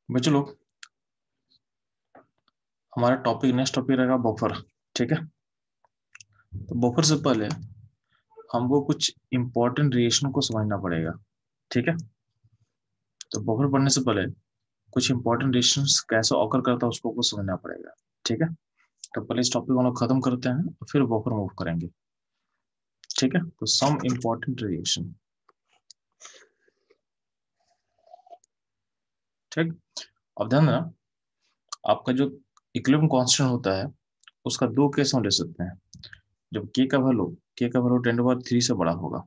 बच्चों लोग, हमारा नेक्स्ट टॉपिक रहेगा बफर। ठीक है। तो बफर से पहले हमको कुछ इंपॉर्टेंट रिलेशन को समझना पड़ेगा। ठीक है। तो बफर पढ़ने से पहले कुछ इंपॉर्टेंट रिलेशंस कैसे ऑकर करता है उसको कुछ समझना पड़ेगा। ठीक है। तो पहले इस टॉपिक को हम लोग खत्म करते हैं और फिर बफर मूव करेंगे। ठीक है। तो सम इंपॉर्टेंट रिलेशन। ठीक। अब ध्यान देना, आपका जो इक्विलिब्रियम कांस्टेंट होता है उसका दो केस हम ले सकते हैं। जब के का वैल्यू 10⁻³ से बड़ा होगा।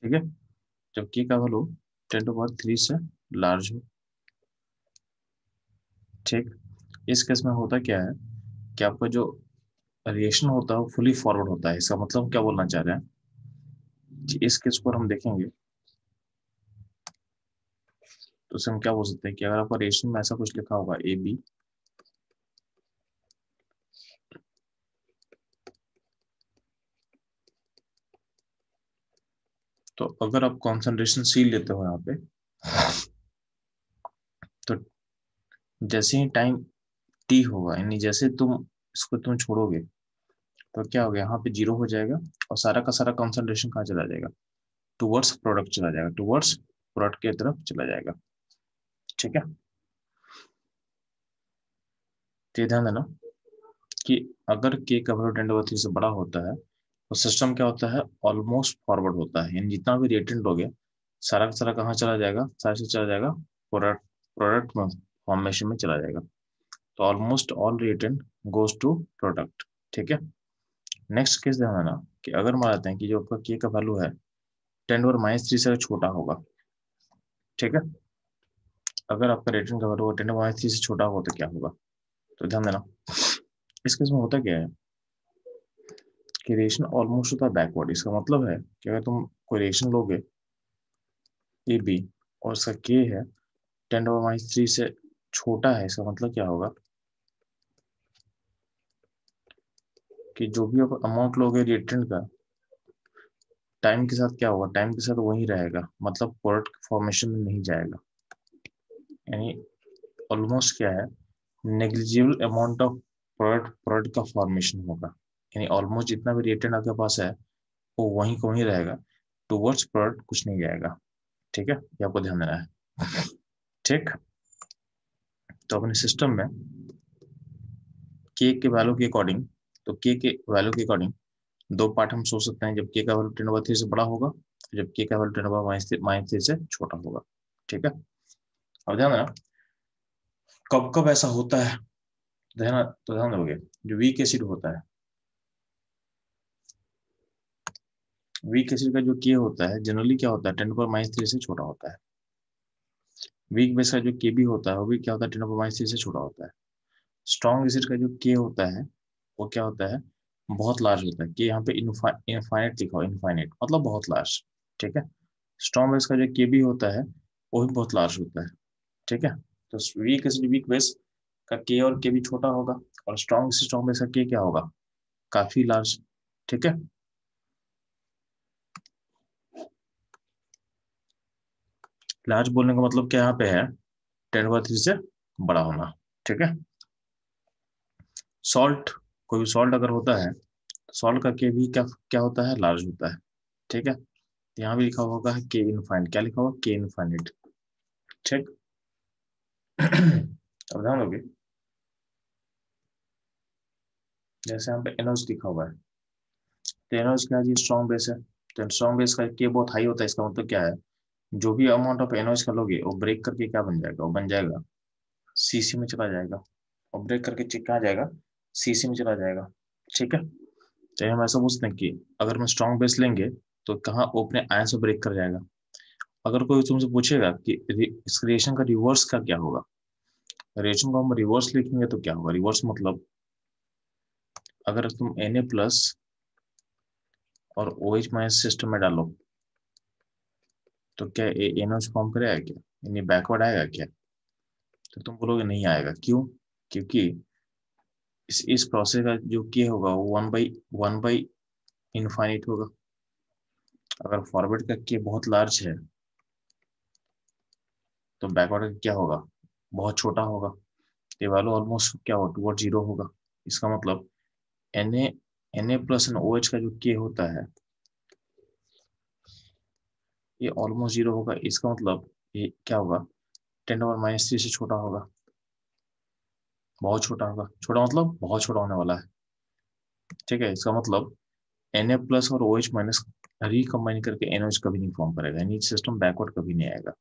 ठीक है। जब के का वैल्यू 10⁻³ से लार्ज हो। ठीक। इस केस में होता क्या है कि आपका जो रिएक्शन होता है वो फुली फॉरवर्ड होता है। इसका मतलब हम क्या बोलना चाह रहे हैं कि इस केस पर हम देखेंगे तो उसे हम क्या बोल सकते हैं कि अगर आपका रिएक्शन में ऐसा कुछ लिखा होगा ए बी, तो अगर आप कॉन्सेंट्रेशन सी लेते हो यहाँ पे, तो जैसे ही टाइम टी होगा, यानी जैसे तुम छोड़ोगे तो क्या होगा, यहाँ पे 0 हो जाएगा और सारा का सारा कॉन्सेंट्रेशन कहाँ चला जाएगा, टुवर्ड्स प्रोडक्ट चला जाएगा, टुवर्ड्स प्रोडक्ट की तरफ चला जाएगा। ठीक है। तो ध्यान देना कि अगर के का वैल्यू 10⁻³ से बड़ा होता है तो सिस्टम क्या होता है, ऑलमोस्ट फॉरवर्ड होता है। यानी जितना भी रिएक्टेंट हो गया सारा का सारा कहाँ चला जाएगा, सारा से चला जाएगा प्रोडक्ट प्रोडक्ट में फॉर्मेशन में चला जाएगा। तो almost all reactant goes to product. ठीक है। नेक्स्ट केस ध्यान देना कि अगर मान लेते हैं कि जो आपका के का वैल्यू है 10⁻³ से छोटा होगा। ठीक है। अगर आपका रिएक्टेंट का वैल्यू 10⁻³ से छोटा होगा तो क्या होगा, तो ध्यान देना इस केस में होता क्या है कि रिएक्शन ऑलमोस्ट होता है बैकवर्ड। इसका मतलब है कि अगर तुम कोई रिएक्शन लोगे ए बी और इसका के है 10⁻³ से छोटा है, इसका मतलब क्या होगा कि जो भी आप अमाउंट लोगे रिएक्टेंट का, टाइम के साथ क्या होगा, टाइम के साथ वही रहेगा, मतलब प्रोडक्ट फॉर्मेशन में नहीं जाएगा। यानी ऑलमोस्ट क्या है, negligible amount of product product का फॉर्मेशन होगा। यानी ऑलमोस्ट जितना भी रिएक्टेंट आपके पास है वो वहीं को वहीं रहेगा, टुवर्ड्स प्रोडक्ट कुछ नहीं जाएगा। ठीक है, ये आपको ध्यान देना है। ठीक। तो अपने सिस्टम में के वैल्यू के अकॉर्डिंग, तो के वैल्यू के अकॉर्डिंग दो पार्ट हम सोच सकते हैं, जब के का वैल्यू 10⁻³ से बड़ा होगा, जब के का वैल्यू 10⁻³ से छोटा होगा। ठीक है। अब ध्यान देना कब कब ऐसा होता है, ध्यान दोगे जो वीक एसिड होता है, वीक एसिड का जो के होता है जनरली क्या होता है 10⁻³ से छोटा होता है। वीक बेस का जो के बी होता है वो भी क्या होता है 10⁻³ से छोटा होता है। स्ट्रॉन्ग एसिड का जो के होता है वो क्या होता है, बहुत लार्ज होता है। कि यहाँ पे इनफाइनाइट लिखा हो, इनफाइनाइट मतलब बहुत लार्ज। ठीक है। स्ट्रॉन्ग बेस का जो के बी होता है वो भी बहुत लार्ज होता है। ठीक है। तो वीक एसिड वीक बेस का के और के भी छोटा होगा, और स्ट्रॉन्ग बेस का के क्या होगा, काफी लार्ज। ठीक है। लार्ज बोलने का मतलब क्या यहाँ पे है, 10⁻³ से बड़ा होना। ठीक है। सॉल्ट, कोई भी सॉल्ट अगर होता है, सॉल्ट का के भी क्या क्या होता है, लार्ज होता है। ठीक है। यहाँ भी लिखा होगा के इनफाइनाइट, क्या लिखा होगा, के इनफाइनाइट। ठीक। अब ध्यान दोगे जैसे यहाँ पे एनोस लिखा हुआ है, तो एनोस क्या है जी, स्ट्रॉन्ग बेस है। तो स्ट्रॉन्ग बेस का के बहुत हाई होता है, इसका मतलब क्या है, जो भी अमाउंट ऑफ एनोस का लोगे वो ब्रेक करके क्या बन जाएगा, वो बन जाएगा सीसी में चला जाएगा, और ब्रेक करके कहाँ जाएगा, सीसी में चला जाएगा। ठीक है। तो हम ऐसा पूछते हैं कि अगर हम स्ट्रॉन्ग बेस लेंगे तो कहाँ वो अपने आयन से ब्रेक कर जाएगा। अगर कोई तुमसे पूछेगा कि इस रिएक्शन का रिवर्स का क्या होगा, रिएक्शन को हम रिवर्स लिखेंगे तो क्या होगा, रिवर्स मतलब अगर तुम Na+ और OH- सिस्टम में डालो तो क्या NH फॉर्म करेगा क्या, यानी बैकवर्ड आएगा क्या, तो तुम बोलोगे नहीं आएगा। क्यों, क्योंकि इस प्रोसेस का जो के होगा वो वन बाई इनफाइनिट होगा। अगर फॉरवर्ड का के बहुत लार्ज है तो बैकवर्ड क्या होगा, बहुत छोटा होगा। ये वैल्यू ऑलमोस्ट क्या होगा, टूवर्ड जीरो होगा। इसका मतलब Na प्लस एन OH का जो K होता है ये ऑलमोस्ट जीरो होगा। इसका मतलब ये क्या होगा, 10⁻³ से छोटा होगा, बहुत छोटा होगा। छोटा मतलब बहुत छोटा होने वाला है। ठीक है, इसका मतलब Na प्लस और OH माइनस रिकम्बाइन करके NOH कभी नहीं फॉर्म करेगा, यानी सिस्टम बैकवर्ड कभी नहीं आएगा।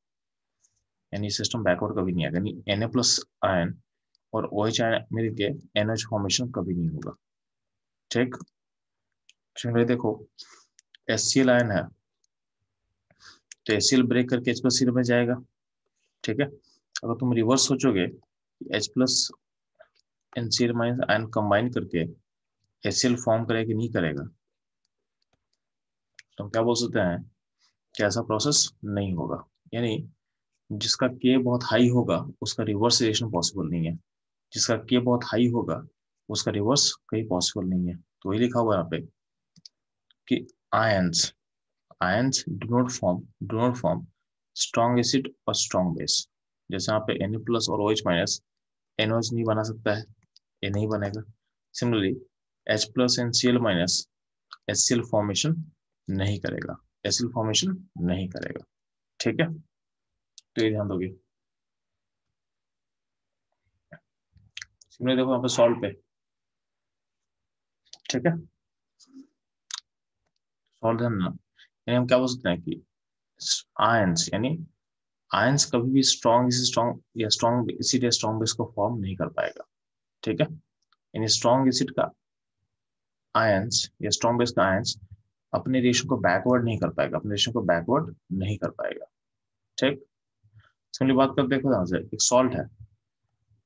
यानी सिस्टम बैकवर्ड कभी नहीं आएगा, यानी Na प्लस आयन और OH आयन मिलके NOH फॉर्मेशन कभी नहीं होगा। ठीक, चलिए देखो HCl आयन है तो HCl ब्रेक करके H+Cl में जाएगा। ठीक है, अगर तुम रिवर्स सोचोगे H plus NCl minus ion combine करके HCl फॉर्म करेगा कि नहीं करेगा, तो हम क्या बोल सकते हैं कि ऐसा प्रोसेस नहीं होगा। यानी जिसका K बहुत हाई होगा उसका रिवर्स रिएक्शन पॉसिबल नहीं है, जिसका K बहुत हाई होगा उसका रिवर्स कहीं पॉसिबल नहीं है। तो वही लिखा हुआ है यहाँ पे कि ions ions do not form strong acid और स्ट्रॉन्ग बेस। जैसे यहाँ पे Na प्लस और OH माइनस NOH नहीं बना सकता है, ये नहीं बनेगा। Similarly H plus NCl minus HCl formation नहीं करेगा, HCl फॉर्मेशन नहीं करेगा। ठीक है, तो ये ध्यान दोगे। सिमिलरली देखो यहाँ पे सॉल्व पे, ठीक है, सॉल्व ध्यान देना। यानी हम क्या बोल सकते हैं कि आयंस यानी आयंस कभी भी स्ट्रॉन्ग एसिड या स्ट्रॉन्ग बेस को फॉर्म नहीं कर पाएगा। ठीक है, यानी स्ट्रॉन्ग एसिड का आयंस या स्ट्रॉन्ग बेस का आयंस अपने रिएक्शन को बैकवर्ड नहीं कर पाएगा, अपने रिएक्शन को बैकवर्ड नहीं कर पाएगा। ठीक, सिंपली बात कर देखो ध्यान से, एक सॉल्ट है,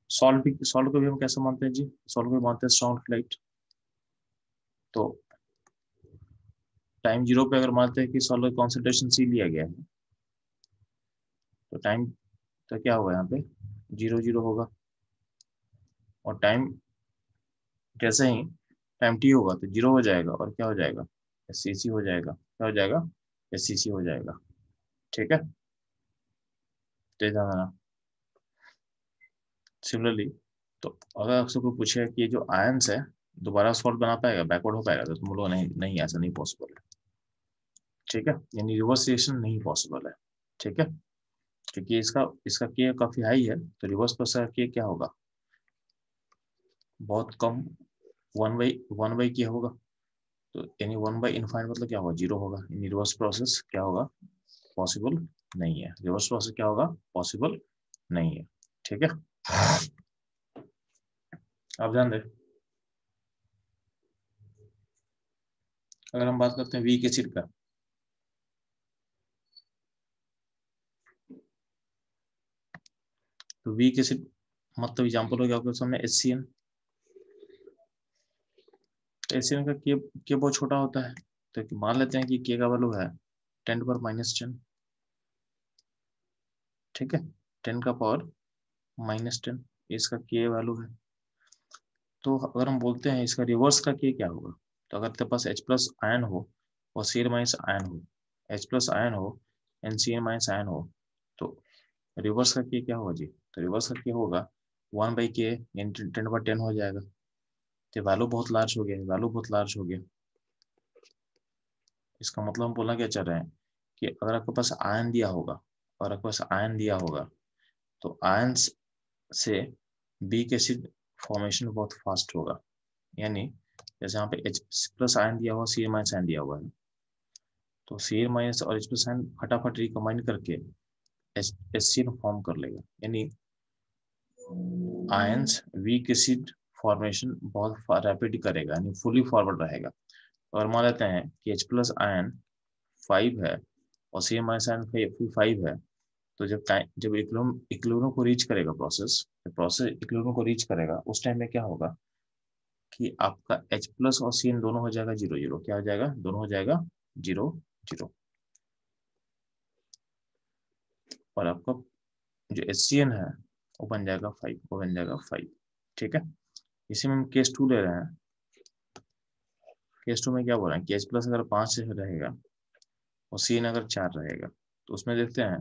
सॉल्ट को भी हम कैसे मानते हैं जी, सॉल्ट को भी मानते हैं स्ट्रॉन्ग लाइट। तो टाइम जीरो पे अगर मानते हैं कि सॉल्ट का कॉन्सेंट्रेशन C लिया गया है तो टाइम तो क्या होगा यहाँ पे, 0 0 होगा। और टाइम जैसे ही टाइम T होगा तो 0 हो जाएगा और क्या हो जाएगा, SCC हो जाएगा। क्या हो जाएगा, SCC हो जाएगा। ठीक है, तो ध्यान देना। सिमिलरली तो अगर आपसे कोई पूछे कि ये जो आयंस है दोबारा सॉल्ट बना पाएगा, बैकवर्ड हो पाएगा, तो तुम बोलो नहीं नहीं, ऐसा नहीं पॉसिबल है। ठीक है, यानी रिवर्स रिएक्शन नहीं पॉसिबल है। ठीक है, क्योंकि इसका इसका के काफी हाई है तो रिवर्स प्रोसेस के क्या होगा, बहुत कम, 1/1 के होगा। तो यानी 1/∞ मतलब क्या होगा, 0 होगा। यानी रिवर्स प्रोसेस क्या होगा, पॉसिबल नहीं है। रिवर्स प्रोसेस क्या होगा, पॉसिबल नहीं है। ठीक है, आप ध्यान दें। अगर हम बात करते हैं वीक एसिड का, तो वीक एसिड मतलब एग्जाम्पल हो गया आपके सामने HCN। HCN का के बहुत छोटा होता है, तो मान लेते हैं कि के का वैल्यू है 10⁻⁻10। ठीक है, 10⁻⁻10 इसका के वैल्यू है। तो अगर हम बोलते हैं इसका रिवर्स का के क्या होगा, तो अगर तेरे पास H प्लस आयन हो और Cl माइनस आयन हो, H प्लस आयन हो NCl माइनस आयन हो, तो रिवर्स का के क्या होगा जी, तो रिवर्स का के होगा 1/k यानी 10/10 हो जाएगा। तो वैल्यू बहुत लार्ज हो गया, वैल्यू बहुत लार्ज हो गया। इसका मतलब हम बोलना क्या चाह रहे हैं कि अगर आपके पास आयन दिया होगा, और आपके पास आयन दिया होगा तो आयन से वीक एसिड फॉर्मेशन बहुत फास्ट होगा। यानी जैसे यहाँ पे H प्लस आयन दिया हुआ, Cl माइनस आयन दिया हुआ है, तो Cl माइनस और H प्लस आयन फटाफट रिकम्बाइन करके HCl फॉर्म कर लेगा। यानी आयंस वीक एसिड फॉर्मेशन बहुत रैपिड करेगा, यानी फुली फॉरवर्ड रहेगा। और मान लेते हैं कि H प्लस आयन 5 है और Cl माइनस आयन 5 है, तो जब इक्विलिब्रियम को रीच करेगा प्रोसेस इक्विलिब्रियम को रीच करेगा, उस टाइम में क्या होगा कि आपका H प्लस और Cn दोनों हो जाएगा 0 0। क्या हो जाएगा, दोनों हो जाएगा 0 0। और आपका जो HCN है वो बन जाएगा 5, वो बन जाएगा 5। ठीक है, इसी में हम केस 2 ले रहे हैं। केस 2 में क्या बोल रहे हैं कि H प्लस अगर 5 से रहेगा और Cn अगर 4 रहेगा, तो उसमें देखते हैं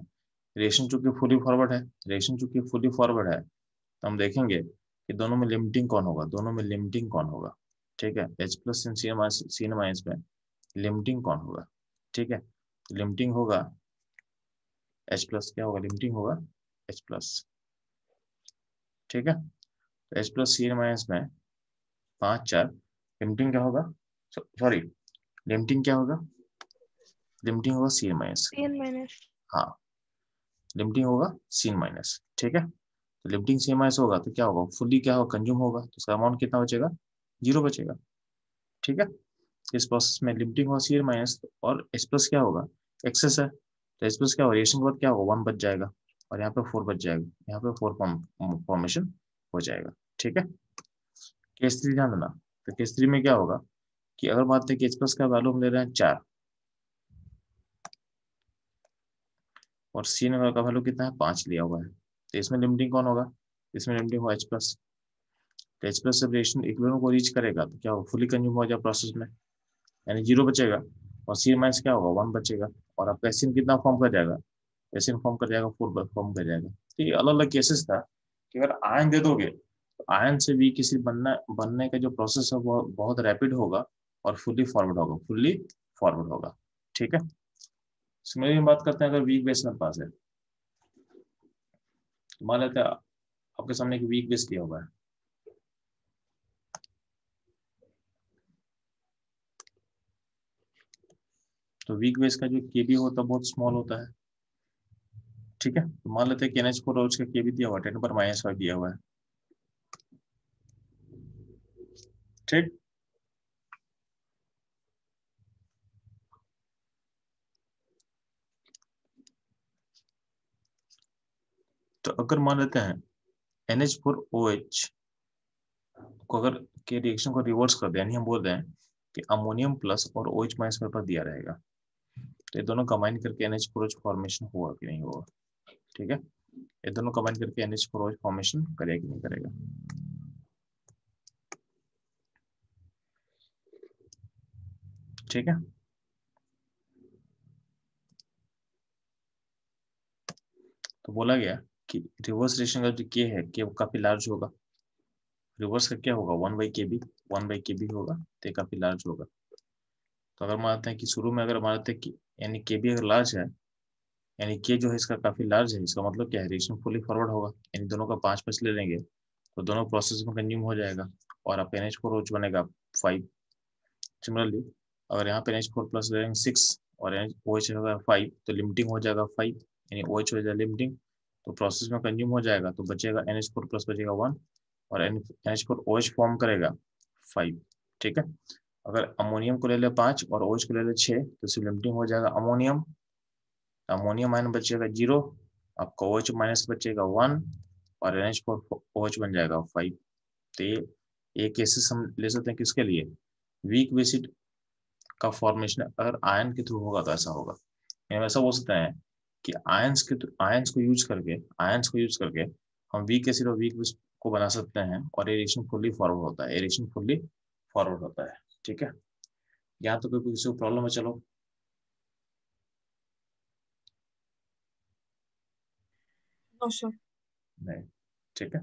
रिएक्शन चूंकि फुली फॉरवर्ड है, रिएक्शन चूंकि फुली फॉरवर्ड है, तो हम देखेंगे कि दोनों में लिमिटिंग कौन होगा, दोनों में लिमिटिंग कौन होगा। ठीक है, H plus C N minus में लिमिटिंग कौन होगा। ठीक है, लिमिटिंग होगा H प्लस, क्या होगा, लिमिटिंग होगा H प्लस। ठीक है, तो H plus C N minus में 5 4 लिमिटिंग क्या होगा, सॉरी लिमिटिंग क्या होगा, लिमिटिंग होगा C N minus. CN minus. हाँ, लिमिटिंग होगा सी एन माइनस। ठीक है, तो लिमिटिंग सी एन माइनस होगा तो क्या होगा, फुल्ली क्या होगा, कंज्यूम होगा, तो उसका अमाउंट कितना बचेगा, 0 बचेगा। ठीक है, इस प्रोसेस में लिमिटिंग होगा सी एन माइनस और H प्लस क्या होगा, एक्सेस है, तो H प्लस क्या होगा, रिएक्शन के बाद क्या होगा, 1 बच जाएगा और यहाँ पे 4 बच जाएगा, यहाँ पे 4 फॉर्मेशन हो जाएगा। ठीक है, केस 3 ध्यान देना। तो केस 3 में क्या होगा कि अगर बात है कि H प्लस का वैल्यू हम ले रहे हैं 4 और सी एन का वैल्यू कितना है, 5 लिया हुआ है, तो इसमें लिमिटिंग कौन होगा, इसमें लिमिटिंग होगा H प्लस। तो H प्लस जब रिएक्शन इक्विलिब्रियम को रीच करेगा तो क्या होगा, फुली कंज्यूम हो जाएगा प्रोसेस में, यानी 0 बचेगा और सी माइनस क्या होगा, 1 बचेगा और आपका एसिन कितना फॉर्म कर जाएगा, एसिन फॉर्म कर जाएगा, 4 फॉर्म कर जाएगा। तो ये अलग अलग केसेस था कि अगर आयन दे दोगे तो आयन से भी किसी बनने का जो प्रोसेस है वो बहुत रैपिड होगा और फुल्ली फॉरवर्ड होगा, फुल्ली फॉरवर्ड होगा। ठीक है, सिमिलरली हम बात करते हैं अगर वीक बेस में पास है, मान लेते हैं आपके सामने एक वीक बेस दिया हुआ है, तो वीक बेस का जो केबी होता है बहुत स्मॉल होता है। ठीक है, तो मान लेते हैं कि NH4 और उसका केबी दिया हुआ है 10⁻⁵ दिया हुआ है। ठीक, तो अगर मान लेते हैं NH4OH को अगर के रिएक्शन को रिवर्स कर दें, यानी हम बोल रहे हैं कि अमोनियम प्लस और OH माइनस मेरे पास दिया रहेगा, तो ये दोनों कंबाइन करके NH4OH फॉर्मेशन होगा कि नहीं होगा। ठीक है, ये दोनों कंबाइन करके NH4OH फॉर्मेशन करेगा कि नहीं करेगा। ठीक है, तो बोला गया कि रिवर्स रिएक्शन का जो के है के काफी लार्ज होगा, रिवर्स का क्या होगा 1/kb, 1/kb होगा, तो ये काफी लार्ज होगा। तो अगर मानते हैं कि शुरू में अगर मानते हैं कि यानी केबी अगर लार्ज है, यानी के जो है इसका काफी लार्ज है, इसका मतलब क्या है, रिएक्शन फुली फॉरवर्ड होगा, यानी दोनों का 5 5 ले लेंगे तो दोनों प्रोसेस में कंज्यूम हो जाएगा और आप NH4OH बनेगा 5। सिमिलरली अगर यहाँ पे NH4 प्लस ले लेंगे 6 और OH होगा 5 तो लिमिटिंग हो जाएगा 5, यानी OH हो जाएगा लिमिटिंग, तो प्रोसेस में कंज्यूम हो जाएगा तो बचेगा NH4 प्लस बचेगा 1 और NH4OH फॉर्म करेगा 5। ठीक है, अगर अमोनियम को ले ले 5 और OH को ले ले 6 तो सिर्फ लिमिटिंग हो जाएगा अमोनियम, अमोनियम आयन बचेगा 0, आपका OH माइनस बचेगा 1 और NH4OH बन जाएगा 5। तो ये केसेस हम ले सकते हैं किसके लिए, वीक बेसिड का फॉर्मेशन अगर आयन के थ्रू होगा तो ऐसा होगा, यानी ऐसा हो सकता है कि आयंस को यूज करके हम वीक एसिड और वीक बेस को बना सकते हैं और ये रिएक्शन फुल्ली फॉरवर्ड होता है, रिएक्शन फुल्ली फॉरवर्ड होता है। ठीक है, यहाँ तो कोई किसी को प्रॉब्लम है, चलो नो सर। नहीं। ठीक है,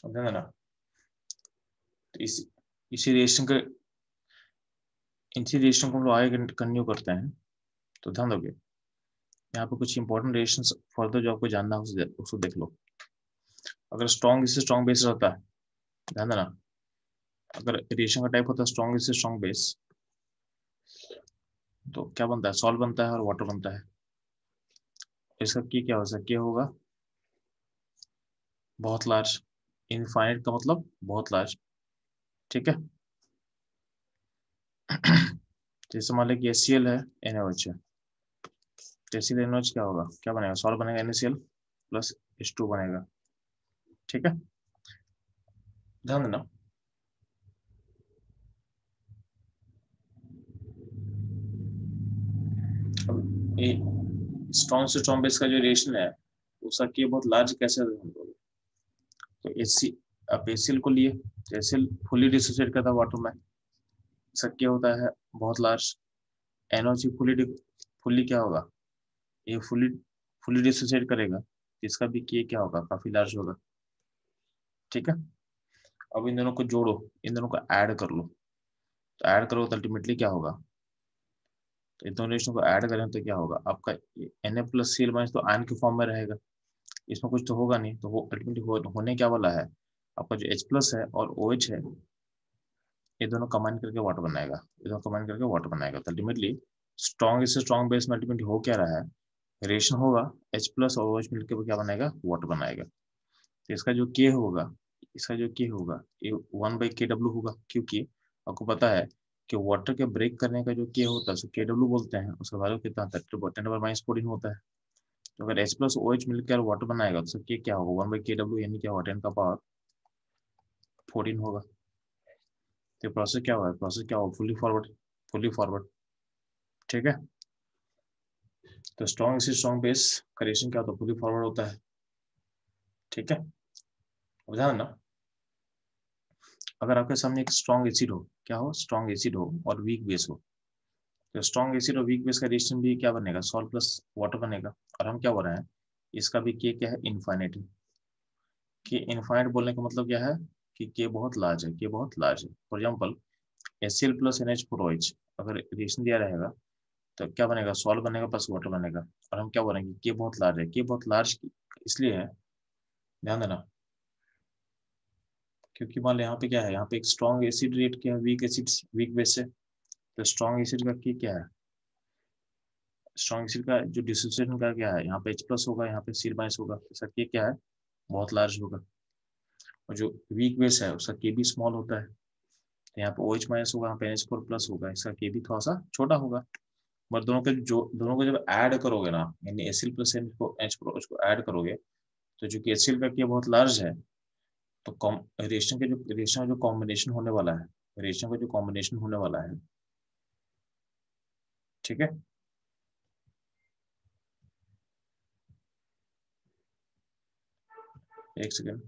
अब ध्यान देना, तो इसी रिएक्शन का इसी रिएक्शन को हम लोग आगे कंटिन्यू करते हैं, तो ध्यान दोगे यहाँ पे कुछ इंपॉर्टेंट रिएक्शन फर्दर जो आपको जानना है उसको देख लो। अगर स्ट्रॉन्ग इससे स्ट्रॉन्ग बेस रहता है, ध्यान देना, अगर रिएक्शन का टाइप होता है स्ट्रॉन्ग इससे स्ट्रॉन्ग बेस, तो क्या बनता है, सॉल्ट बनता है और वाटर बनता है। इसका की क्या हो सकता है, होगा बहुत लार्ज, इनफाइनाइट का मतलब बहुत लार्ज। ठीक है, जैसे मान लें कि HCl है, NaOH है, तो HCl NaOH क्या होगा, क्या बनेगा, सॉल्ट बनेगा NaCl प्लस H2 बनेगा। ठीक है, ध्यान देना, अब ये स्ट्रॉन्ग से स्ट्रॉन्ग बेस का जो रिएक्शन है उसका की बहुत लार्ज कैसे होगा, तो HC आप HCl को लिए, HCl फुली डिसोसिएट करता वाटर में, इसका क्या होता है, बहुत लार्ज। NOC फुल्ली क्या होगा, ये फुल्ली डिसोसिएट करेगा, इसका भी के क्या होगा, काफी लार्ज होगा। ठीक है, अब इन दोनों को जोड़ो, इन दोनों को ऐड कर लो, तो ऐड करो तो अल्टीमेटली क्या होगा, तो इन दोनों रिएक्शन को ऐड करें तो क्या होगा आपका, Na+Cl- तो आयन के फॉर्म में रहेगा, इसमें कुछ तो होगा नहीं, तो वो अल्टीमेटली होने क्या वाला है, आपका जो H+ है और OH है, ये दोनों कंबाइन करके वाटर बनाएगा, ये दोनों कंबाइन करके वाटर बनाएगा, तो अल्टीमेटली स्ट्रॉन्ग से स्ट्रॉन्ग बेस में अल्टीमेटली हो क्या रहा है, रिएक्शन होगा, H+ और OH मिलकर क्या बनाएगा, वाटर बनाएगा। तो इसका जो के होगा, इसका जो के होगा ये 1/KW होगा, क्योंकि आपको पता है कि वाटर के ब्रेक करने का जो के होता है उसको KW बोलते हैं, उसका वैल्यू कितना होता है, 10⁻⁻14 होता है। तो अगर H+OH मिलकर वाटर बनाएगा तो के क्या होगा, 1/KW, यानी क्या होगा, 10⁻14 होगा। तो प्रोसेस क्या हुआ, प्रोसेस क्या होगा, फुली फॉरवर्ड। ठीक है, तो स्ट्रॉन्ग से स्ट्रॉन्ग बेस का रिएक्शन क्या होता है, फुली फॉरवर्ड होता है। ठीक है, ध्यान ना, अगर आपके सामने एक स्ट्रॉन्ग एसिड हो, क्या हो, स्ट्रॉन्ग एसिड हो और वीक बेस हो, तो स्ट्रॉन्ग एसिड और वीक बेस का रिएक्शन भी क्या बनेगा, सॉल्ट प्लस वाटर बनेगा। और हम क्या बोल रहे हैं, इसका भी के क्या है, इनफाइनाइट है। कि इनफाइनाइट बोलने का मतलब क्या है, कि के बहुत लार्ज है, के बहुत लार्ज है। फॉर एग्जाम्पल HCl+NH4OH अगर रिएक्शन दिया रहेगा तो क्या बनेगा, सॉल्ट बनेगा प्लस वाटर बनेगा। और हम क्या बोलेंगे, के बहुत लार्ज है, के बहुत लार्ज इसलिए है, ध्यान देना, क्योंकि मान लो यहाँ पे क्या है, यहाँ पे एक स्ट्रॉन्ग एसिड रिएक्ट किया है वीक एसिड, वीक बेस से, तो स्ट्रॉन्ग एसिड का के क्या है, स्ट्रॉन्ग एसिड का जो डिसोसिएशन का क्या है, यहाँ पे H+ होगा, यहाँ पे Cl- होगा, इसका के क्या है, बहुत लार्ज होगा। और जो वीक बेस है उसका के भी स्मॉल होता है, तो यहाँ पे OH- होगा, यहाँ पे NH4+ होगा, इसका के भी थोड़ा सा छोटा होगा। बट दोनों को जब ऐड करोगे ना, यानी Cl+N को H+ को ऐड करोगे, तो जो कि HCl का के बहुत लार्ज है, तो रिएक्शन का जो कॉम्बिनेशन होने वाला है, रिएक्शन का जो कॉम्बिनेशन होने वाला है, ठीक है, एक सेकेंड,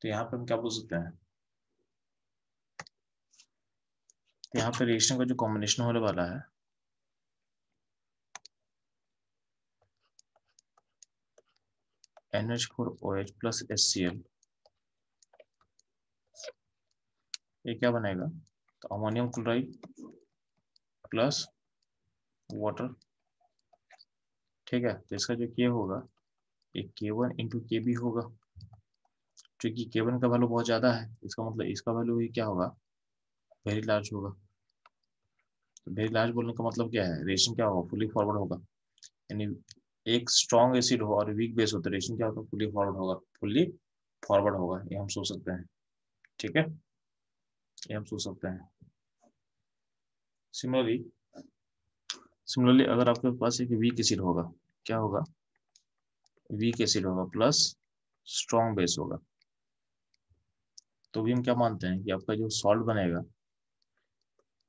तो यहाँ पे हम क्या बोल सकते हैं, तो यहाँ पे रिएक्शन का जो कॉम्बिनेशन होने वाला है, NH4OH प्लस HCl, ये क्या बनेगा, तो अमोनियम क्लोराइड प्लस वाटर। ठीक है, तो इसका जो के होगा, एक K1 × Kb होगा, क्योंकि K1 का वैल्यू बहुत ज्यादा है, इसका मतलब इसका वैल्यू भी क्या होगा, वेरी लार्ज होगा। तो वेरी लार्ज बोलने का मतलब क्या है, रिएक्शन क्या होगा, फुली फॉरवर्ड होगा। यानी एक स्ट्रॉन्ग एसिड हो और वीक बेस हो तो रिएक्शन क्या होगा, फुली फॉरवर्ड होगा, फुली फॉरवर्ड होगा, ये हम सोच सकते हैं। ठीक है, ये हम सोच सकते हैं। सिमिलरली सिमिलरली अगर आपके पास एक वीक एसिड होगा, क्या होगा, वीक एसिड होगा प्लस स्ट्रॉन्ग बेस होगा, तो भी हम क्या मानते हैं कि आपका जो सॉल्ट बनेगा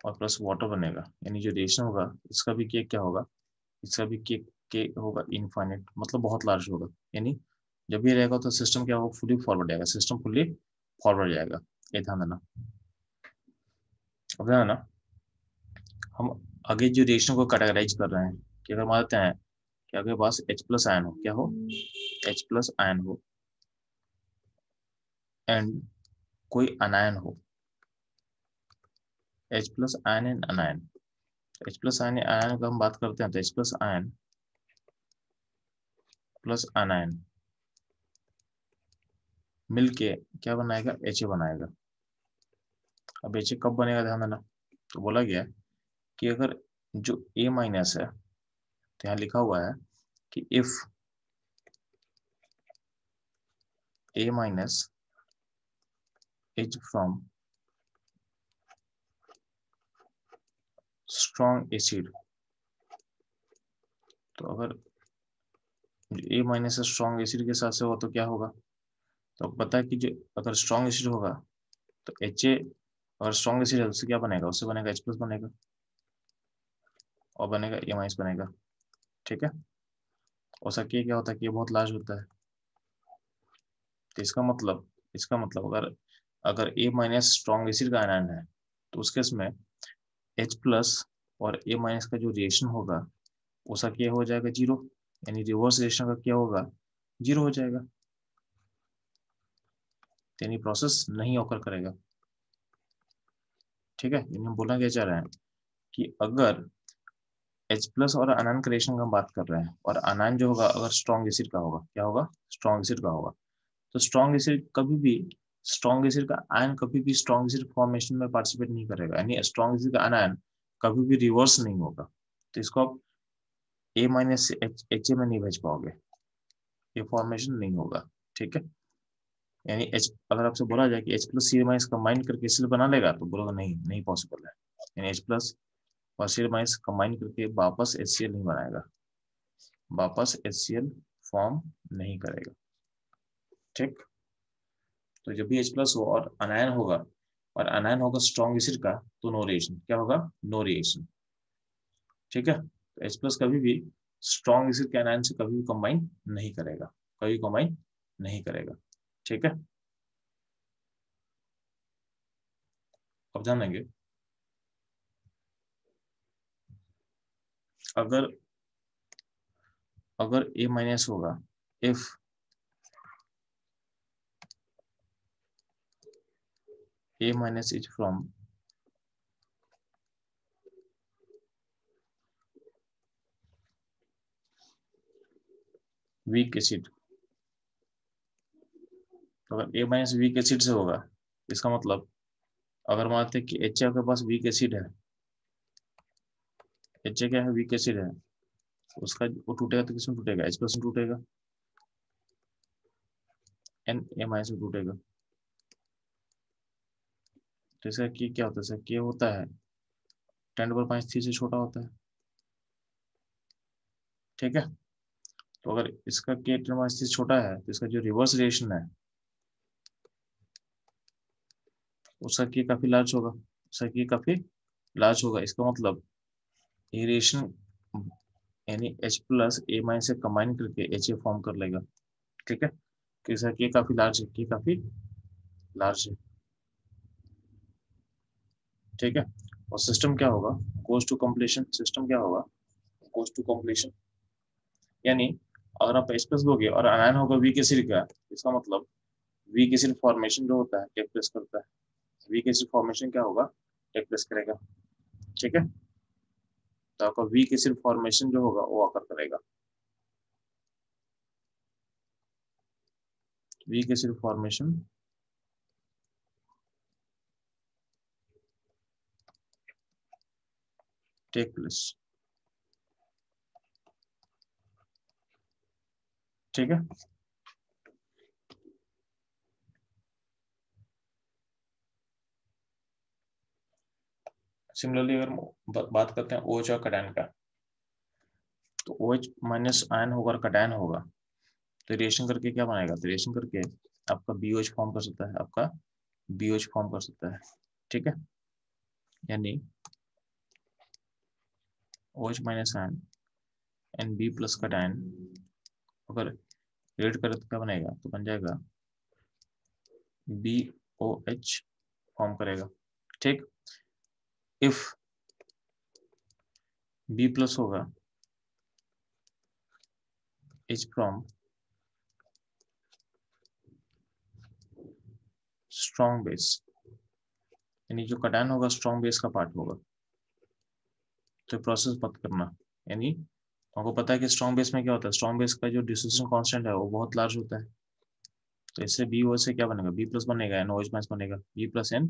और प्लस वाटर बनेगा, यानी जो रिएक्शन होगा इसका भी के क्या होगा, इसका भी के होगा इनफाइनाइट, मतलब बहुत लार्ज होगा। यानी जब भी रहेगा तो सिस्टम क्या होगा, फुली फॉरवर्ड जाएगा, सिस्टम फुली फॉरवर्ड जाएगा, ये ध्यान देना। अब ध्यान देना, हम आगे जो रिएक्शन को कैटेगराइज कर रहे हैं, कि अगर मानते हैं कि आपके पास H+ आयन हो, क्या हो, H+ आयन हो, एंड कोई अनायन हो, H+ ion and अनायन, H+ ion ion का हम बात करते हैं, तो H+ आयन प्लस अनायन मिलके क्या बनाएगा, Ha बनाएगा। अब Ha कब बनेगा, ध्यान देना, तो बोला गया कि अगर जो A- है, तो यहाँ लिखा हुआ है कि if A- is from strong acid, तो अगर A- से स्ट्रॉन्ग एसिड के साथ से होगा तो क्या होगा, तो पता है कि जो अगर स्ट्रॉन्ग एसिड होगा तो Ha, और स्ट्रॉन्ग एसिड है उससे क्या बनेगा, उससे बनेगा H+ बनेगा, और बनेगा A- बनेगा। ठीक है, और सर के क्या होता है कि ये बहुत लार्ज होता है, तो इसका मतलब अगर अगर ए माइनस स्ट्रॉन्ग एसिड का आयन है तो उस केस में H प्लस और ए माइनस का जो रिएक्शन होगा उसका क्या हो जाएगा, जीरो, यानी रिवर्स रिएक्शन का क्या होगा, जीरो हो जाएगा, यानी प्रोसेस नहीं ऑकर करेगा। ठीक है, यानी हम बोलना क्या चाह रहे हैं कि अगर H प्लस और अनायन का रिएक्शन का हम बात कर रहे हैं और अनायन जो होगा अगर स्ट्रॉन्ग एसिड का होगा, क्या होगा, स्ट्रॉन्ग एसिड का होगा, तो स्ट्रॉन्ग एसिड का आयन कभी भी स्ट्रॉन्ग एसिड फॉर्मेशन में पार्टिसिपेट नहीं करेगा, यानी स्ट्रॉन्ग एसिड का आयन कभी भी रिवर्स नहीं होगा। तो इसको आप ए माइनस से एच ए में नहीं भेज पाओगे, ये फॉर्मेशन नहीं होगा। ठीक है, यानी एच अगर आपसे बोला जाए कि एच प्लस सी माइनस कंबाइन करके एसिड बना लेगा तो बोलोगे नहीं, नहीं पॉसिबल है, यानी एच प्लस और सी माइनस कंबाइन करके वापस HCl नहीं बनाएगा, वापस HCl फॉर्म नहीं करेगा। ठीक, तो जब भी H प्लस हो और अनायन होगा स्ट्रॉन्ग एसिड का, तो नो रिएक्शन, क्या होगा, नो रिएक्शन। ठीक है, तो H प्लस कभी भी स्ट्रॉन्ग एसिड के अनायन से कभी भी कंबाइन नहीं करेगा, कभी कंबाइन नहीं करेगा। ठीक है, अब जानेंगे अगर अगर A माइनस होगा, if A minus is from weak acid, तो अगर A माइनस वीक एसिड से होगा, इसका मतलब अगर मानते हैं कि एच के पास वीक एसिड है, एच क्या है, वीक एसिड है, उसका वो टूटेगा तो किसमें टूटेगा, H प्लस में टूटेगा, एन ए माइनस में टूटेगा। तो इसका की क्या होता है, इसका के होता है 10⁵ से छोटा होता है। ठीक है, तो अगर इसका के 10⁵ से छोटा है तो इसका जो रिवर्स रिएक्शन है उसका के काफी लार्ज होगा, उसका के काफी लार्ज होगा। इसका मतलब ये रिएक्शन यानी H प्लस ए माइनस से कंबाइन करके HA फॉर्म कर लेगा। ठीक है, तो इसका के काफी लार्ज है, के काफी लार्ज है। ठीक है, और सिस्टम क्या होगा, गोज टू कंप्लीशन, सिस्टम क्या होगा, गोज टू कंप्लीशन, यानी अगर आप H प्लस दोगे और आयन होगा वीक एसिड का, इसका मतलब वीक एसिड फॉर्मेशन जो होता है टेक प्लेस करता है, वीक एसिड फॉर्मेशन क्या होगा, टेक प्लेस करेगा। ठीक है, तो आपका वीक एसिड फॉर्मेशन जो होगा वो आकर करेगा, weak acid formation take place. ठीक है, सिमिलरली अगर बात करते हैं OH और कटायन का, तो OH माइनस आयन होगा और कटायन होगा, तो रिएक्शन करके क्या बनाएगा, तो रिएक्शन करके आपका BOH फॉर्म कर सकता है, आपका BOH फॉर्म कर सकता है। ठीक है, यानी OH minus ion and B plus cation अगर रेड करें तो क्या बनेगा, तो बन जाएगा BOH फॉर्म करेगा। ठीक, इफ B प्लस होगा H फ्रॉम स्ट्रॉन्ग बेस, यानी जो कटायन होगा स्ट्रॉन्ग बेस का पार्ट होगा, तो प्रोसेस मत करना, यानी आपको पता है कि स्ट्रॉन्ग बेस में क्या होता है, स्ट्रॉन्ग बेस का जो डिसोसिएशन कांस्टेंट है वो बहुत लार्ज होता है, तो इससे BO से क्या बनेगा, B प्लस बनेगा, एन OH माइनस बनेगा, B plus N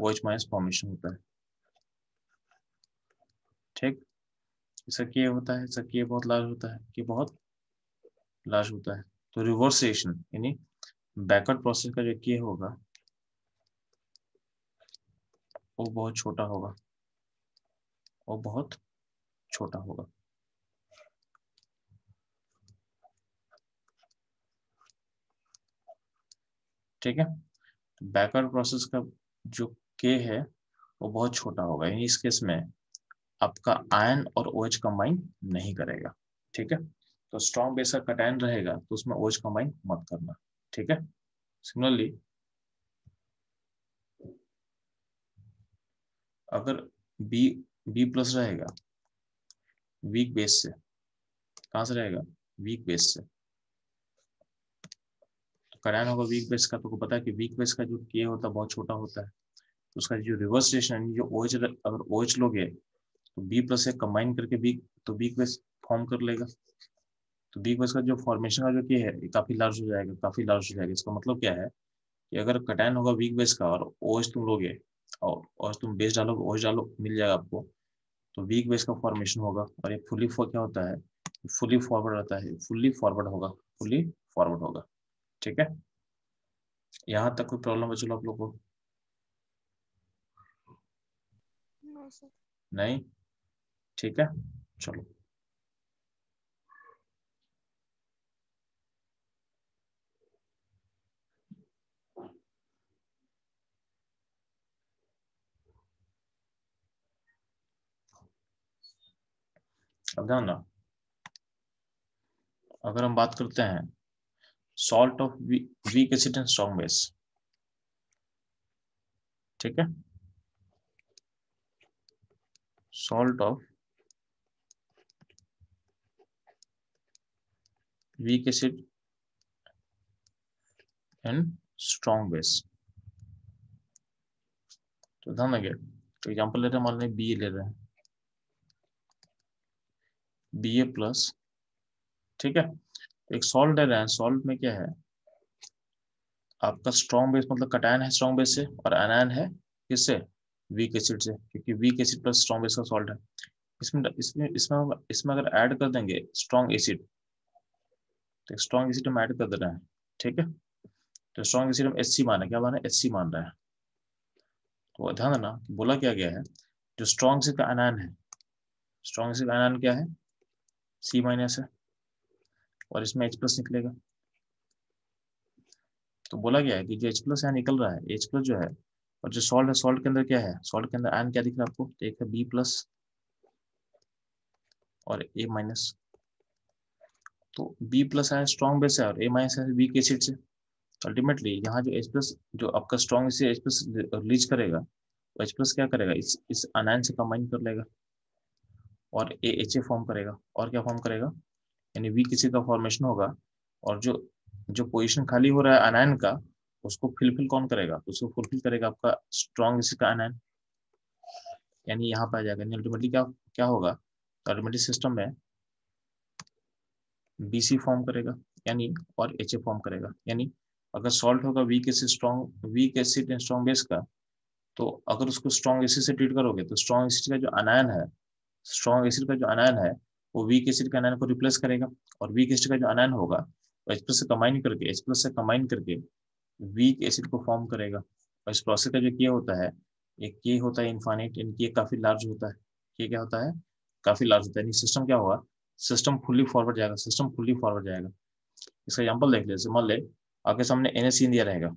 OH minus formation होता है। ठीक, इसका के होता है, इसका के बहुत लार्ज होता है, के बहुत लार्ज होता है, तो रिवर्स रिएक्शन यानी बैकवर्ड प्रोसेस का जो के होगा वो बहुत छोटा होगा, वो बहुत छोटा होगा। ठीक है, बैकवर्ड प्रोसेस का जो के है वो बहुत छोटा होगा, यानी इस केस में आपका आयन और OH कंबाइन नहीं करेगा। ठीक है, तो स्ट्रॉन्ग बेस का कटायन रहेगा तो उसमें OH कंबाइन मत करना। ठीक है, सिमिलरली अगर बी बी प्लस रहेगा वीक बेस से, कहां से रहेगा, वीक बेस से, तो कटायन होगा वीक बेस का। तो पता है कि वीक बेस का जो के होता है बहुत छोटा होता है, तो उसका जो रिवर्स रिलेशन जो OH, अगर OH लोगे तो बी प्लस से कंबाइन करके बी, तो वीक बेस फॉर्म कर लेगा। तो वीक बेस का जो फॉर्मेशन का जो के है ये काफी लार्ज हो जाएगा, काफी लार्ज हो जाएगा। इसका मतलब क्या है कि अगर कटायन होगा वीक बेस का और OH तुम लोगे और तुम बेस डालोगे, OH डालो, मिल जाएगा आपको, तो वीक बेस का फॉर्मेशन होगा। और ये फुली क्या होता है, फुली फॉरवर्ड रहता है, फुली फॉरवर्ड होगा, फुली फॉरवर्ड होगा। ठीक है, यहाँ तक कोई प्रॉब्लम है चलो आप लोग को? No sir. नहीं, ठीक है, चलो। अब ध्यान ना, अगर हम बात करते हैं salt of weak acid and strong base, ठीक है, salt of weak acid and strong base, तो ध्यान लगे, तो एग्जाम्पल ले रहे हैं, मान लें बी ले रहे हैं, Ba प्लस, ठीक है, तो एक सॉल्ट ले रहे हैं, सॉल्ट में क्या है आपका स्ट्रॉन्ग बेस, मतलब कटायन है स्ट्रॉन्ग बेस से और एनायन है किससे, वीक एसिड से, क्योंकि weak acid plus strong base का सॉल्ट है। इसमें इसमें इसमें इसमें अगर ऐड कर देंगे स्ट्रॉन्ग एसिड, तो स्ट्रॉन्ग एसिड हम ऐड कर दे रहे हैं, ठीक है, तो स्ट्रॉन्ग एसिड हम HC माना, क्या माना, HC मान रहे हैं। तो ध्यान देना बोला क्या गया है, जो स्ट्रॉन्ग एसिड का एनायन है, स्ट्रॉन्ग एसिड का एनायन क्या है, C माइनस है, और इसमें H प्लस निकलेगा। तो बोला गया है कि जो H प्लस यहाँ निकल रहा है, H प्लस जो है, और जो सॉल्ट है, सॉल्ट के अंदर क्या है, सॉल्ट के अंदर आयन क्या दिख रहा है आपको, तो एक है B प्लस और A माइनस। तो B plus ion strong base है और A माइनस है वीक एसिड से। अल्टीमेटली यहाँ जो H प्लस जो आपका स्ट्रॉन्ग से H प्लस रिलीज करेगा, तो H प्लस क्या करेगा, इस अनायन से कंबाइन कर लेगा और AHA फॉर्म करेगा, और क्या फॉर्म करेगा, यानी वीक एसिड का फॉर्मेशन होगा। और जो जो पोजीशन खाली हो रहा है अनायन का, उसको फिलफिल कौन करेगा, उसको फुलफिल करेगा आपका स्ट्रॉन्ग एसिड का अनायन, यानी यहाँ पे आ जाएगा। अल्टीमेटली क्या क्या होगा, अल्टीमेटली सिस्टम में BC फॉर्म करेगा, यानी और HA फॉर्म करेगा। यानी अगर सॉल्ट होगा weak acid and strong base का, तो अगर उसको स्ट्रॉन्ग एसिड से ट्रीट करोगे तो स्ट्रॉन्ग एसिड का जो अनायन है, स्ट्रॉन्ग एसिड का जो अनायन है वो वीक एसिड का अनायन को रिप्लेस करेगा, और वीक एसिड का जो अनायन होगा वो H प्लस से कंबाइन करके वीक एसिड को फॉर्म करेगा। और इस प्रोसेस का जो के होता है, एक के होता है इनफाइनाइट, इनकी ये काफी लार्ज होता है, ये क्या होता है, काफी लार्ज होता है। सिस्टम क्या होगा, सिस्टम फुल्ली फॉरवर्ड जाएगा, सिस्टम फुल्ली फॉरवर्ड जाएगा। इसका एग्जांपल देख ले, जैसे मान ले आपके सामने NaCN दिया रहेगा,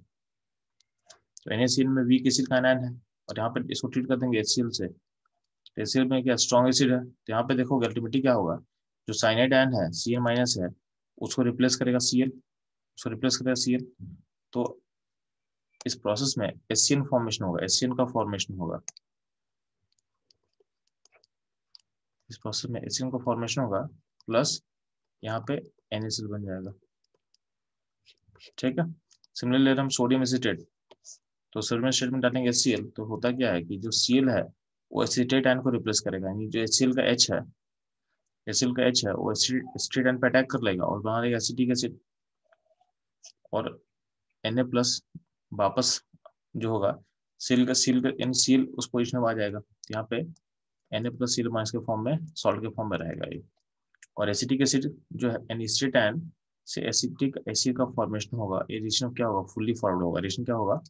तो NaCN में वीक एसिड का आयन है, और यहाँ पे इसको ट्रीट कर देंगे HCl से, तो HCl में क्या स्ट्रॉन्ग एसिड है, तो यहाँ पे देखोगे अल्टीमेटली क्या होगा, जो साइनाइड आयन है Cn माइनस है, उसको रिप्लेस करेगा Cl, उसको रिप्लेस करेगा Cl। तो इस प्रोसेस में HCN फॉर्मेशन होगा, HCN का फॉर्मेशन होगा, इस प्रोसेस में HCN का फॉर्मेशन होगा, प्लस यहाँ पे NaCl बन जाएगा, ठीक है। सिमिलरली हम सोडियम एसिटेट, तो सोडियम एसिटेट में डालेंगे HCl, तो होता क्या है कि जो Cl है वो एसिटेट आयन को रिप्लेस करेगा, यानी जो HCl का H है, HCl का H है वो एसिटेट आयन पे अटैक कर लेगा और बना देगा एसिटिक एसिड, और Na प्लस वापस जो होगा सील का NCl उस पोजिशन में आ जाएगा, तो यहाँ पे Na प्लस Cl माइनस के फॉर्म में, सॉल्ट के फॉर्म में रहेगा ये। और एसिटिक एसिड जो है एसिटेट आयन से एसिटिक एसिड का फॉर्मेशन होगा, ये रिएक्शन क्या होगा, फुल्ली फॉरवर्ड होगा, रिएक्शन क्या होगा,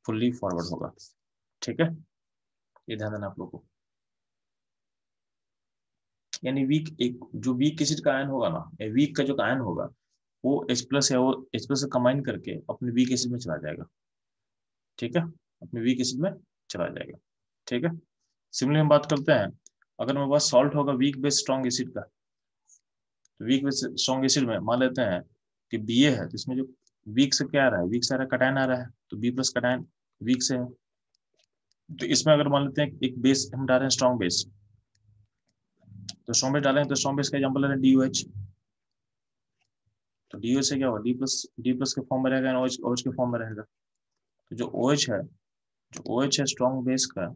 फुल्ली फॉरवर्ड होगा, ठीक है, ये ध्यान देना आप लोगों को। यानी वीक एक जो वीक एसिड का आयन होगा ना, वीक का जो आयन होगा वो H प्लस है, वो H प्लस से कंबाइन करके अपने वीक एसिड में चला जाएगा, ठीक है, अपने वीक एसिड में चला जाएगा, ठीक है। सिमिलरली हम बात करते हैं, अगर मेरे पास सॉल्ट होगा वीक बेस स्ट्रॉन्ग एसिड का, तो वीक बेस स्ट्रॉन्ग एसिड में मान लेते हैं कि Ba है, तो इसमें जो वीक से क्या आ रहा है, वीक से आ रहा है कटायन आ रहा है, तो बी प्लस कटायन वीक से है। तो इसमें अगर मान लेते हैं एक बेस हम डाल रहे हैं स्ट्रॉन्ग बेस, तो स्ट्रॉन्ग बेस डालेंगे तो स्ट्रॉन्ग बेस का एग्जाम्पल है DOH। तो DOH से क्या होगा, डी प्लस के फॉर्म में रहेगा, OH के फॉर्म में रहेगा। तो जो OH है, जो OH है स्ट्रॉन्ग बेस का,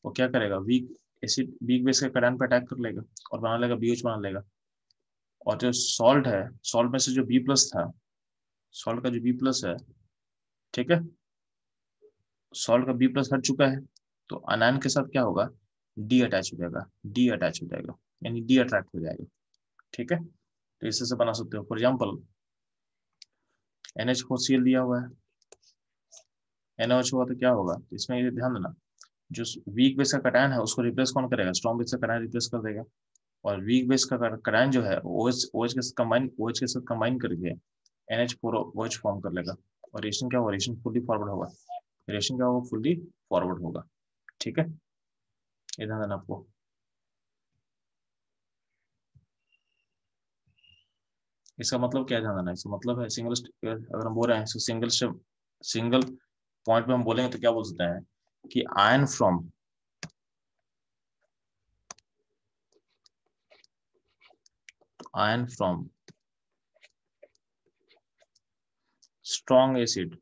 वो क्या करेगा, वीक एसिड वीक बेस के कटायन पर अटैक कर लेगा और बना लेगा BH बना लेगा। और जो सॉल्ट है, सॉल्ट में से जो बी प्लस था, सॉल्ट का जो बी प्लस है, ठीक है, सॉल्ट का बी प्लस हट चुका है, तो अनायन के साथ क्या होगा, डी अटैच हो जाएगा, डी अटैच हो जाएगा, यानी डी अट्रैक्ट हो जाएगा। ठीक है, तो इससे से बना सकते हो। फॉर एग्जाम्पल NH4Cl दिया हुआ है, NH हुआ तो क्या होगा, तो इसमें ये ध्यान देना, जो वीक बेस का कटायन है उसको रिप्लेस कौन करेगा, स्ट्रॉन्ग बेस का कटायन रिप्लेस कर देगा। और वीक बेस का कटायन जो है OH के साथ कंबाइन करके NH4OH फॉर्म कर लेगा। और रिएक्शन क्या होगा, रिएक्शन फुल्ली फॉरवर्ड होगा, रिएक्शन क्या होगा, फुल्ली फॉरवर्ड होगा। ठीक है, ये ध्यान देना आपको। इसका मतलब क्या ध्यान देना है, इसका मतलब है सिंगल, अगर हम बोल रहे हैं सिंगल पॉइंट पे हम बोलेंगे तो क्या बोल सकते हैं कि आयन फ्रॉम स्ट्रॉन्ग एसिड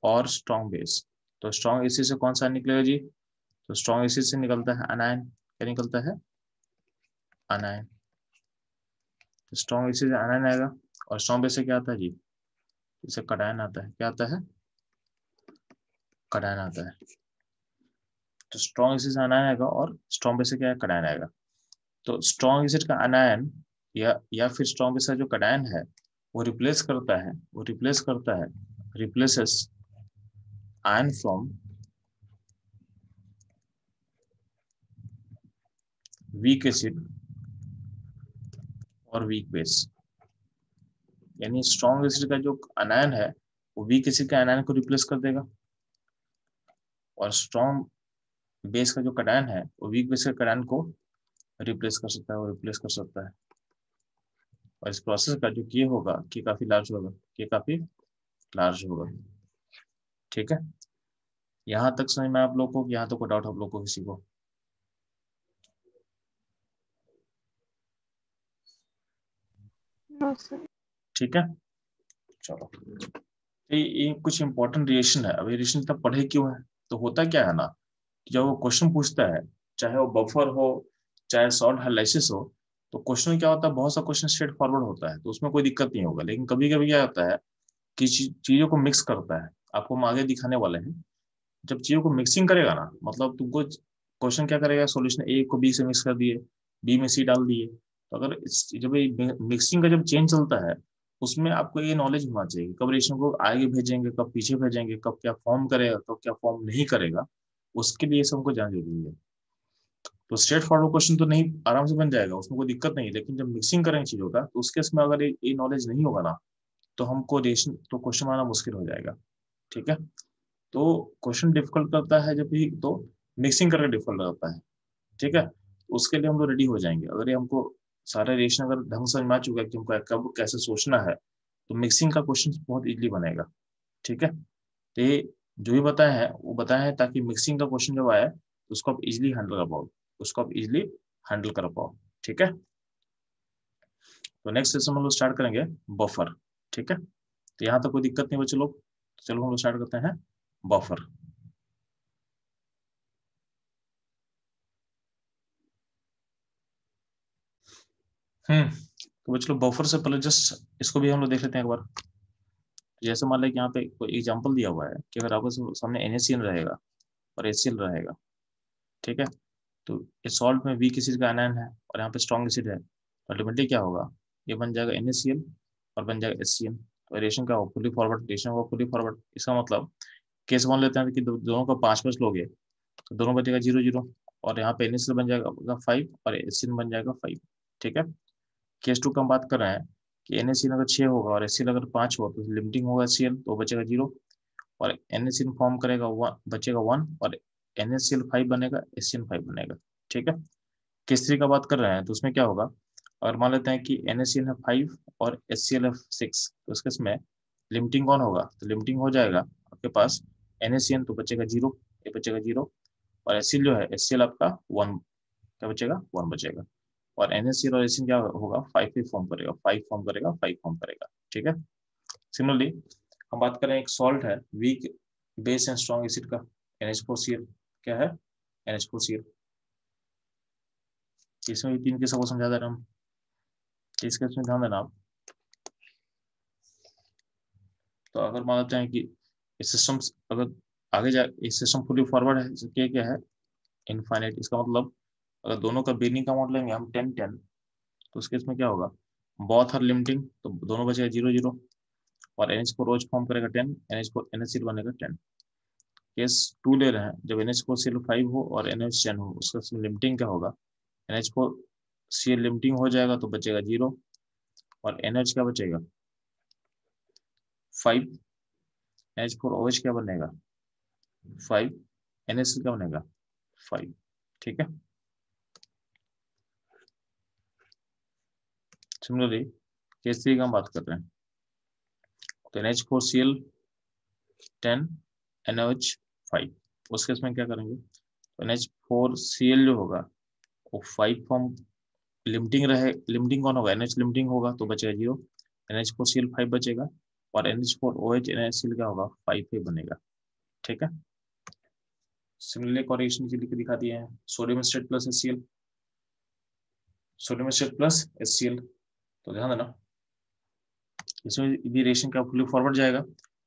और स्ट्रॉन्ग बेस। तो स्ट्रॉन्ग एसिड से कौन सा निकलेगा जी, तो स्ट्रॉन्ग एसिड से निकलता है अनायन। क्या निकलता है, अनायन। तो स्ट्रॉन्ग एसिड से अनायन आएगा, और स्ट्रॉन्ग बेस से क्या आता है जी, इसे कटायन आता है। क्या आता है, कटायन आता है। तो स्ट्रॉन्ग एसिड से अनायन आएगा और स्ट्रॉन्ग बेस से क्या है, कटायन आएगा। तो स्ट्रॉन्ग एसिड का अनायन या फिर स्ट्रॉन्ग बेस का जो कटायन है वो रिप्लेस करता है replaces ion from weak acid और वीक बेस। यानी स्ट्रॉन्ग एसिड का जो अनायन है वो वीक एसिड के अनायन को रिप्लेस कर देगा, और स्ट्रॉन्ग बेस का जो कटायन है वो वीक बेस के कटायन को रिप्लेस कर सकता है, वो रिप्लेस कर सकता है। और इस प्रोसेस का जो ये होगा कि काफी लार्ज होगा, ये काफी लार्ज होगा। ठीक है, यहाँ तक समझ में आप लोग को, यहाँ तक को डाउट आप लोग को किसी को, नो सर। ठीक है, चलो। ये कुछ इंपॉर्टेंट रिएक्शन है। अब ये रिएक्शन इतना पढ़े क्यों है, तो होता क्या है ना, जब वो क्वेश्चन पूछता है, चाहे वो बफर हो चाहे सॉल्ट हाइलाइसिस हो, तो क्वेश्चन क्या होता है, बहुत सा क्वेश्चन स्ट्रेट फॉरवर्ड होता है तो उसमें कोई दिक्कत नहीं होगा। लेकिन कभी कभी क्या होता है कि चीजों को मिक्स करता है, आपको हम आगे दिखाने वाले हैं। जब चीजों को मिक्सिंग करेगा ना, मतलब तुमको क्वेश्चन क्या करेगा, सॉल्यूशन ए को बी से मिक्स कर दिए, बी में सी डाल दिए। तो अगर जब ये मिक्सिंग का जब चेंज चलता है, उसमें आपको ये नॉलेज होना चाहिए कब रिएक्शन को आगे भेजेंगे, कब पीछे भेजेंगे, कब क्या फॉर्म करेगा, कब क्या फॉर्म नहीं करेगा, उसके लिए सबको जानना जरूरी है। तो स्ट्रेट फॉरवर्ड क्वेश्चन तो नहीं, आराम से बन जाएगा, उसमें कोई दिक्कत नहीं है। लेकिन जब मिक्सिंग करेंगे चीजों का, तो उसके इसमें अगर ये नॉलेज नहीं होगा ना, तो हमको रिएक्शन तो क्वेश्चन बनाना मुश्किल हो जाएगा। ठीक है, तो क्वेश्चन डिफिकल्ट करता है जब भी, तो मिक्सिंग करके डिफिकल्ट करता है। ठीक है, तो उसके लिए हम लोग रेडी हो जाएंगे अगर ये हमको सारा रिएक्शन अगर ढंग से समझ में आ चुका है कि हमको कब कैसे सोचना है, तो मिक्सिंग का क्वेश्चन बहुत इजीली बनेगा। ठीक है, तो ये जो भी बताए हैं वो बताए हैं ताकि मिक्सिंग का क्वेश्चन जब आए तो उसको आप इजिली हैंडल कर पाओ, उसको आप इजिली हैंडल कर पाओ। ठीक है, तो नेक्स्ट सेशन हम लोग स्टार्ट करेंगे बफर। ठीक है, तो यहाँ तक कोई दिक्कत नहीं बच्चे लोग, चलो हम लोग स्टार्ट करते हैं बफर। तो बच्चे लोग बफर से पहले जस्ट इसको भी हम लोग देख लेते हैं एक बार। जैसे मान लें कि यहाँ पे कोई एग्जांपल दिया हुआ है कि अगर आपके सामने NaCl रहेगा और HCl रहेगा, ठीक है, तो इस सॉल्ट में वीक एसिड का आयन है और यहाँ पे स्ट्रॉन्ग एसिड है, तो अल्टीमेटली क्या होगा, ये बन जाएगा NaCl और बन जाएगा HCl। तो रिएक्शन क्या होगा, फुली फॉरवर्ड, रिएक्शन होगा फुली फॉरवर्ड। इसका मतलब केस मान लेते हैं कि दोनों का 5-5 लोग है, तो दोनों बचेगा 0-0, और यहाँ पे NaCl बन जाएगा 5 और HCl बन जाएगा 5। ठीक है, केस 2 का हम बात कर रहे हैं कि NaCl अगर 6 होगा और HCl अगर 5 हो, तो लिमिटिंग होगा HCl, तो बचेगा 0, और NaCl फॉर्म करेगा 1, बचेगा 1, और NaCl 5 बनेगा, HCl 5 बनेगा। ठीक है, केस 3 का बात कर रहे हैं तो उसमें क्या होगा, और मान लेते हैं कि NaCl है 5 और HCl है 6, तो इसके इसमें लिमिटिंग कौन होगा, तो लिमिटिंग हो जाएगा आपके पास NaCl, तो बचेगा 0, ये बचेगा 0, और HCl जो है HCl आपका 1, क्या बचेगा 1 बचेगा, और NaCl और HCl क्या होगा 5 ही फॉर्म करेगा, 5 फॉर्म करेगा, 5 फॉर्म करेगा। ठीक है। सिमिलरली हम बात करें एक सॉल्ट है weak base and strong acid का, NH4Cl, क्या है NH4Cl। इसमें भी 3 केसों को समझा दे रहे हम, इस केस में ध्यान देना आप। तो अगर मान लेते हैं कि इस सिस्टम अगर आगे जा इस सिस्टम फुली फॉरवर्ड है, क्या क्या है इनफाइनाइट, इसका मतलब अगर दोनों का बिगनिंग का अमाउंट लेंगे हम 10 तो उस केस में क्या होगा, बोथ आर लिमिटिंग, तो दोनों बचेगा 0 0, और NH को रोज फॉर्म करेगा 10, NH को NaCl बनेगा 10। केस 2 ले रहे हैं, जब NH4Cl 5 हो और NH 10 हो, उसका लिमिटिंग क्या होगा, NH4Cl लिमिटिंग हो जाएगा तो बचेगा 0, और NH क्या बचेगा 5, NH4OH क्या बनेगा 5, NaCl क्या बनेगा 5। ठीक है। सिमिलरली केस 3 का हम बात कर रहे हैं, तो NH4Cl 10 NaOH 5, उस केस में क्या करेंगे, तो NH4Cl जो होगा वो 5 फॉर्म लिमिटिंग रहे, लिमिटिंग कौन होगा NH लिमिटिंग होगा तो बचेगा 0, NH4Cl 5 बचेगा, और NH4OH NaCl क्या होगा 5 ही बनेगा। ठीक है। सिमिलरली कोरिलेशन के लिए दिखा दिए हैं, sodium acid plus HCl, sodium acid plus HCl, तो ध्यान देना इसमें भी रिएक्शन का फुली फॉरवर्ड जाएगा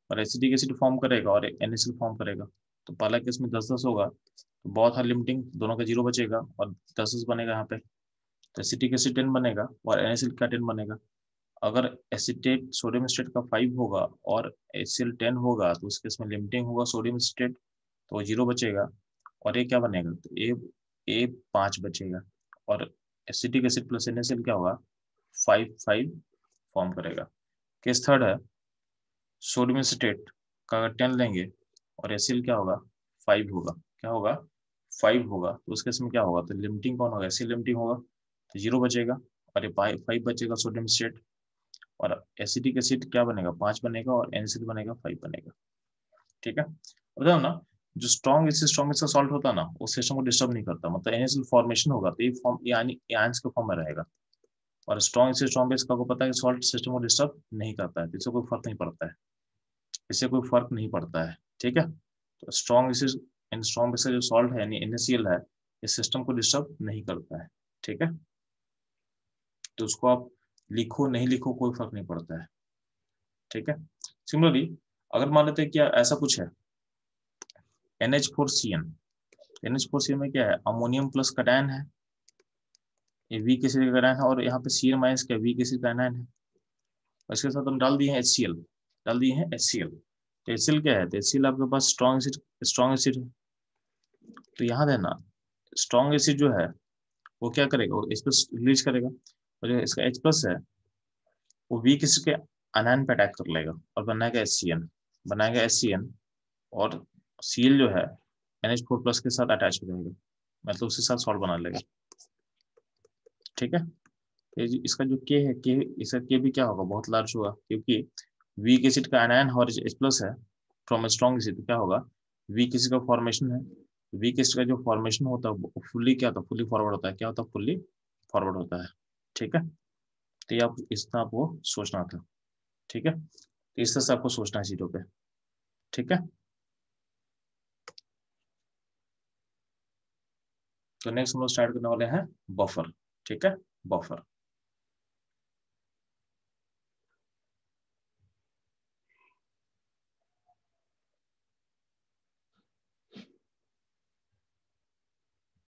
और एसिटिक एसिड फॉर्म करेगा और NaCl फॉर्म करेगा। तो पहला केस में 10 10 होगा, तो बहुत हाई लिमिटिंग, दोनों का 0 बचेगा और 10 10 बनेगा यहाँ पे, तो एसिटिक एसिड 10 बनेगा और NaCl का 10 बनेगा। अगर एसिटेट सोडियम एसिटेट का 5 होगा और HCl 10 होगा, तो उस केस में लिमिटिंग होगा सोडियम एसिटेट, तो वो 0 बचेगा, और ये क्या बनेगा, तो ए 5 बचेगा, और एसिटिक एसिड प्लस NaCl क्या होगा 5 5 फॉर्म करेगा। केस थर्ड है सोडियम एसिटेट का अगर 10 लेंगे और HCl क्या होगा 5 होगा, क्या होगा 5 होगा, तो उस केस में क्या होगा, तो लिमिटिंग कौन होगा HCl लिमिटिंग होगा, तो 0 बचेगा, और ये 5 बचेगा सोडियम एसिटेट, और एसिटिक एसिड क्या बनेगा 5 बनेगा, और NaCl बनेगा 5 बनेगा। ठीक है। बताओ ना, जो स्ट्रॉन्ग सॉल्ट होता है ना, वो सिस्टम को डिस्टर्ब नहीं करता, मतलब NaCl फॉर्मेशन होगा तो ये फॉर्म यानी आयंस के फॉर्म में रहेगा, और स्ट्रॉन्ग बेस का को पता है कि सॉल्ट सिस्टम को डिस्टर्ब नहीं करता है, तो इससे कोई फर्क नहीं पड़ता है, इससे कोई फर्क नहीं पड़ता है। ठीक है। तो स्ट्रॉन्ग बेस जो सॉल्ट है यानी NaCl है, इस सिस्टम को डिस्टर्ब नहीं करता है। ठीक है। तो उसको आप लिखो नहीं लिखो कोई फर्क नहीं पड़ता है। ठीक है। सिमिलरली अगर मान लेते हैं क्या ऐसा कुछ है NH4Cn, NH4Cn में क्या है अमोनियम प्लस कटायन है, ये वीक एसिड का कटायन है, और यहाँ पे Cn माइनस क्या वीक एसिड का कटायन है, और इसके साथ हम डाल दिए हैं HCl, डाल दिए हैं HCl। तो HCl क्या है, तो HCl आपके पास स्ट्रॉन्ग एसिड है, तो यहाँ देना स्ट्रॉन्ग एसिड जो है वो क्या करेगा, वो इस पर रिलीज करेगा, और जो इसका H प्लस है वो वीक एसिड के अनायन पे अटैक कर लेगा और बनाएगा HCN, बनाएगा HCN, और Cl जो है NH4 प्लस के साथ अटैच हो जाएगा, मतलब उसके साथ सॉल्ट बना लेगा। ठीक है। इसका जो के है, के इसका के भी क्या होगा बहुत लार्ज होगा, क्योंकि वीक एसिड का एनायन और H प्लस है फ्रॉम स्ट्रॉन्ग एसिड, तो क्या होगा वीक एसिड का फॉर्मेशन है, वीक एसिड का जो फॉर्मेशन होता है फुल्ली क्या होता है, फुल्ली फॉरवर्ड होता है, क्या होता है फुल्ली फॉरवर्ड होता है। ठीक है। तो ये आप इस तरह आपको सोचना था। ठीक है। तो इस तरह से आपको सोचना है चीजों पे। ठीक है। तो नेक्स्ट हम लोग स्टार्ट करने वाले हैं बफर। ठीक है। बफर